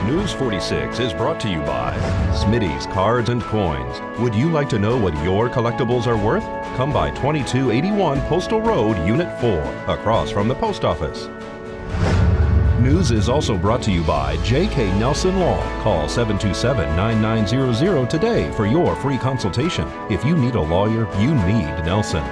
News 46 is brought to you by Smitty's Cards and Coins. Would you like to know what your collectibles are worth? Come by 2281 Postal Road, Unit 4, across from the post office. News is also brought to you by J.K. Nelson Law. Call 727-9900 today for your free consultation. If you need a lawyer, you need Nelson.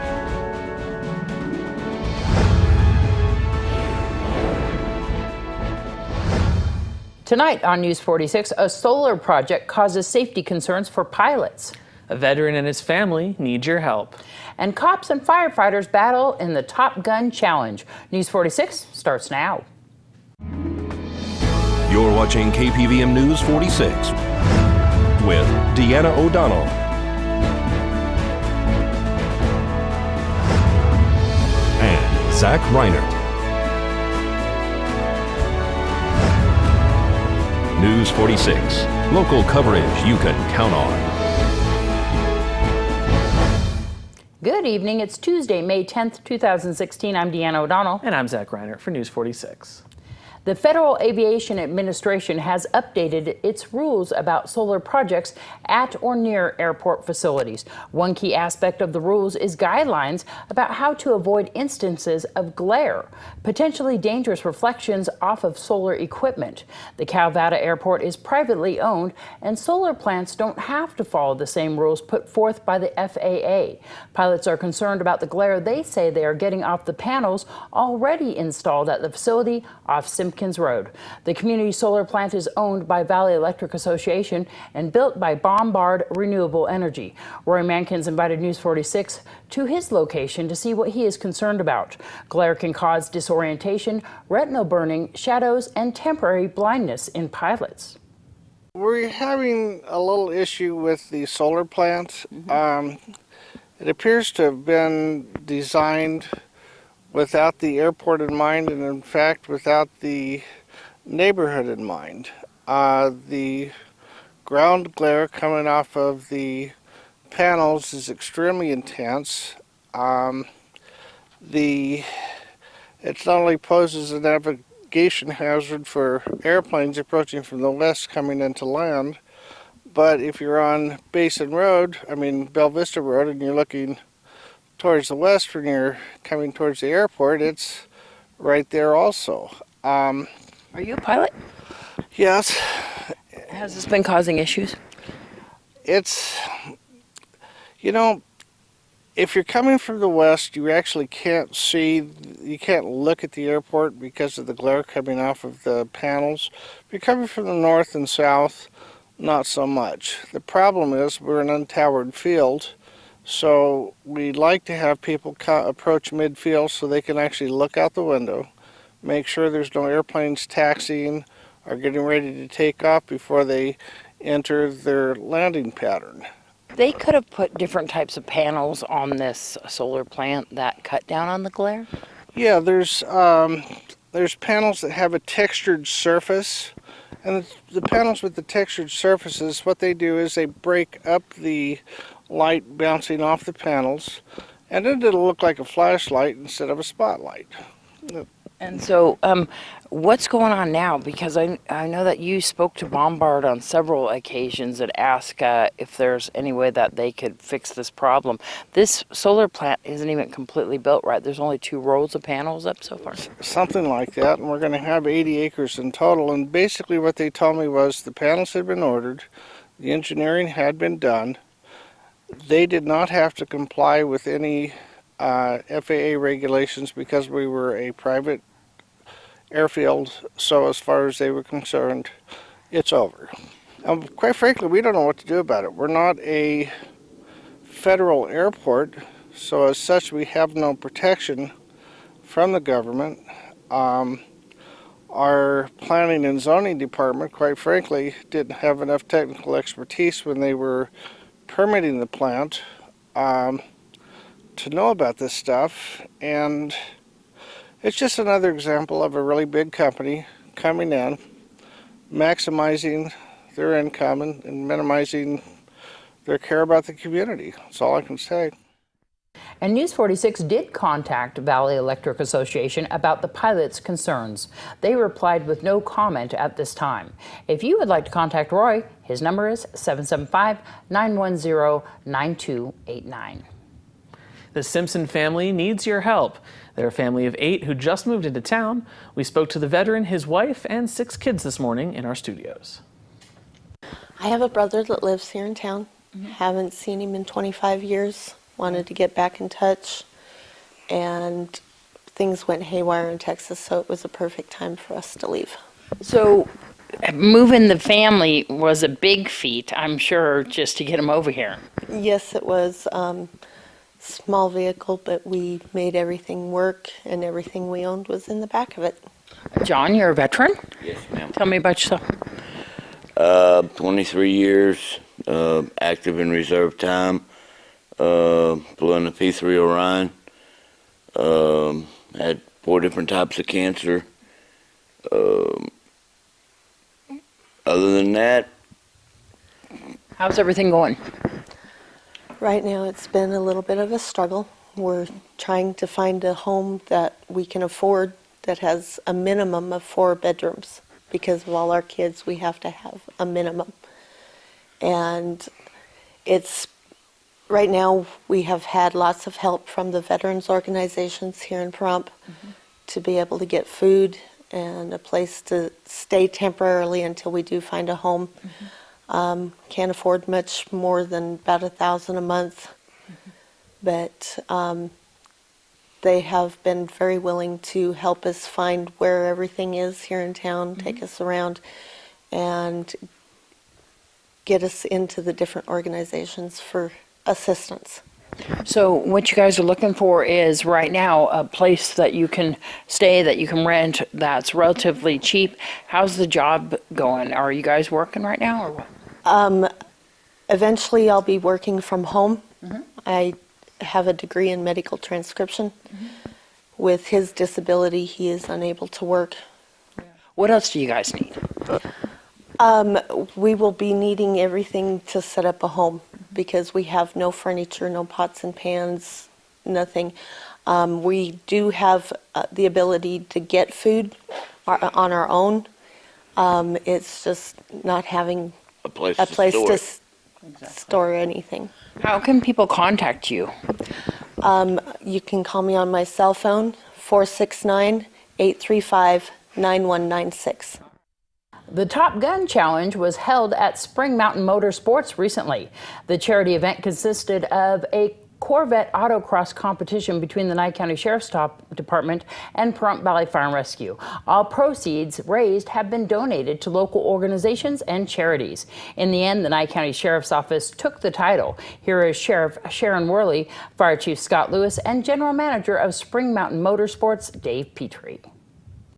Tonight on News 46, a solar project causes safety concerns for pilots. A veteran and his family need your help. And cops and firefighters battle in the Top Gun Challenge. News 46 starts now. You're watching KPVM News 46 with Deanna O'Donnell and Zach Reinert. News 46, local coverage you can count on. Good evening. It's Tuesday, May 10th, 2016. I'm Deanna O'Donnell. And I'm Zach Reinert for News 46. The Federal Aviation Administration has updated its rules about solar projects at or near airport facilities. One key aspect of the rules is guidelines about how to avoid instances of glare, potentially dangerous reflections off of solar equipment. The Calvada Airport is privately owned, and solar plants don't have to follow the same rules put forth by the FAA. Pilots are concerned about the glare they say they are getting off the panels already installed at the facility off Simpson Road. The community solar plant is owned by Valley Electric Association and built by Bombard Renewable Energy. Roy Mankins invited News 46 to his location to see what he is concerned about. Glare can cause disorientation, retinal burning, shadows, and temporary blindness in pilots. We're having a little issue with the solar plant. It appears to have been designed without the airport in mind, and in fact without the neighborhood in mind. The ground glare coming off of the panels is extremely intense. It not only poses a navigation hazard for airplanes approaching from the west coming into land, but if you're on Bell Vista Road, and you're looking towards the west when you're coming towards the airport, it's right there also. Are you a pilot? Yes. Has this been causing issues? It's, if you're coming from the west, you actually can't look at the airport because of the glare coming off of the panels. If you're coming from the north and south, not so much. The problem is we're an untowered field, so we like to have people approach midfield so they can actually look out the window, make sure there's no airplanes taxiing or getting ready to take off before they enter their landing pattern. They could have put different types of panels on this solar plant that cut down on the glare? Yeah, there's panels that have a textured surface, and the panels with the textured surfaces, what they do is they break up the light bouncing off the panels, and then it'll look like a flashlight instead of a spotlight. And so what's going on now? Because I know that you spoke to Bombard on several occasions and asked if there's any way that they could fix this problem. This solar plant isn't even completely built right. There's only 2 rows of panels up so far. Something like that, and we're going to have 80 acres in total. And basically what they told me was the panels had been ordered, the engineering had been done. They did not have to comply with any FAA regulations because we were a private airfield, so as far as they were concerned, it's over. Quite frankly, we don't know what to do about it. We're not a federal airport, so as such we have no protection from the government. Our planning and zoning department, quite frankly, didn't have enough technical expertise when they were permitting the plant to know about this stuff, and it's just another example of a really big company coming in, maximizing their income and minimizing their care about the community. That's all I can say. And News 46 did contact Valley Electric Association about the pilot's concerns. They replied with no comment at this time. If you would like to contact Roy, his number is 775-910-9289. The Simpson family needs your help. They're a family of 8 who just moved into town. We spoke to the veteran, his wife, and 6 kids this morning in our studios. I have a brother that lives here in town. Haven't seen him in 25 years. Wanted to get back in touch, and things went haywire in Texas, so it was a perfect time for us to leave. So moving the family was a big feat, I'm sure, just to get them over here. Yes, it was small vehicle, but we made everything work, and everything we owned was in the back of it. John, you're a veteran? Yes, ma'am. Tell me about yourself. 23 years, active in reserve time, flew in the P3 Orion, had 4 different types of cancer. Other than that, How's everything going? Right now, it's been a little bit of a struggle. We're trying to find a home that we can afford that has a minimum of 4 bedrooms. Because of all our kids, we have to have a minimum. And right now, we have had lots of help from the veterans organizations here in Pahrump to be able to get food and a place to stay temporarily until we do find a home. Can't afford much more than about $1,000 a month, but they have been very willing to help us find where everything is here in town, take us around, and get us into the different organizations for assistance. So what you guys are looking for is right now a place that you can stay, that you can rent, that's relatively cheap. How's the job going? Are you guys working right now or what? Eventually, I'll be working from home. I have a degree in medical transcription. With his disability, he is unable to work. What else do you guys need? We will be needing everything to set up a home because we have no furniture, no pots and pans, nothing. We do have the ability to get food on our own. It's just not having a place to store anything. How can people contact you? You can call me on my cell phone, 469-835-9196. The Top Gun Challenge was held at Spring Mountain Motorsports recently. The charity event consisted of a Corvette autocross competition between the Nye County Sheriff's Department and Pahrump Valley Fire and Rescue. All proceeds raised have been donated to local organizations and charities. In the end, the Nye County Sheriff's Office took the title. Here is Sheriff Sharon Worley, Fire Chief Scott Lewis, and General Manager of Spring Mountain Motorsports, Dave Petrie.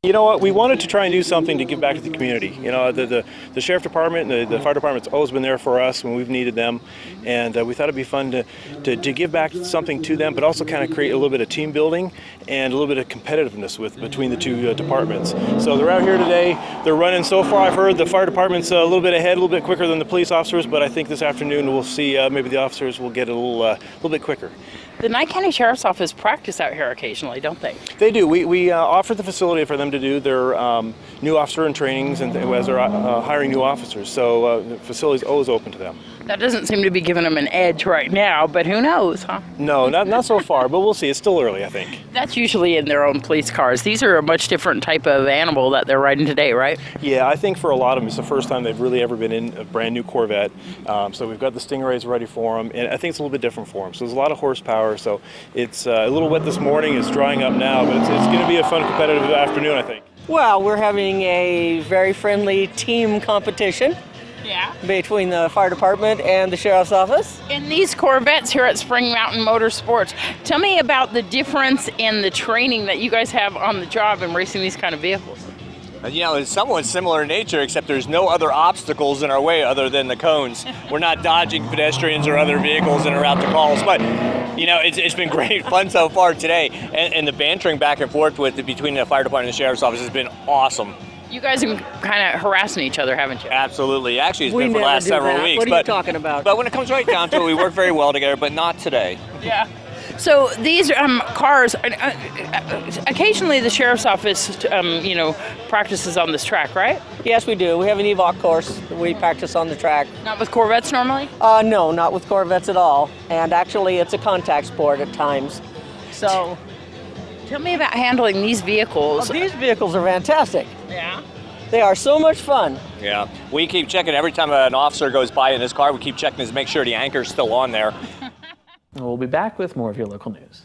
You know what, we wanted to try and do something to give back to the community. You know, the Sheriff Department and the Fire Department's always been there for us when we've needed them, and we thought it'd be fun to give back something to them, but also kind of create a little bit of team building and a little bit of competitiveness between the 2 departments. So they're out here today, they're running. So far I've heard the Fire Department's a little bit ahead, a little bit quicker than the police officers, but I think this afternoon we'll see maybe the officers will get a little bit quicker. The Nye County Sheriff's Office practice out here occasionally, don't they? They do. We offer the facility for them to do their new officer and trainings and as they're hiring new officers. So the facility's always open to them. That doesn't seem to be giving them an edge right now, but who knows, huh? No, not so far, but we'll see. It's still early, I think. That's usually in their own police cars. These are a much different type of animal that they're riding today, right? Yeah, I think for a lot of them, it's the first time they've really ever been in a brand new Corvette. So we've got the Stingrays ready for them, and I think it's a little bit different for them. So there's a lot of horsepower, so it's a little wet this morning. It's drying up now, but it's going to be a fun, competitive afternoon, I think. Well, we're having a very friendly team competition. Yeah. Between the fire department and the sheriff's office. And these Corvettes here at Spring Mountain Motorsports, tell me about the difference in the training that you guys have on the job in racing these kind of vehicles. You know, it's somewhat similar in nature, except there's no other obstacles in our way other than the cones. We're not dodging pedestrians or other vehicles in our route to calls, but you know, it's been great fun so far today, and the bantering back and forth between the fire department and the sheriff's office has been awesome. You guys have been kind of harassing each other, haven't you? Absolutely. Actually, it's been for the last several weeks. What are you talking about? But when it comes right down to it, we work very well together, but not today. Yeah. So these cars, occasionally the sheriff's office, practices on this track, right? Yes, we do. We have an EVOC course. We practice on the track. Not with Corvettes normally? No, not with Corvettes at all. And actually, it's a contact sport at times. So, tell me about handling these vehicles. These vehicles are fantastic. Yeah. They are so much fun. Yeah, we keep checking every time an officer goes by in his car. We keep checking to make sure the anchor's still on there. We'll be back with more of your local news.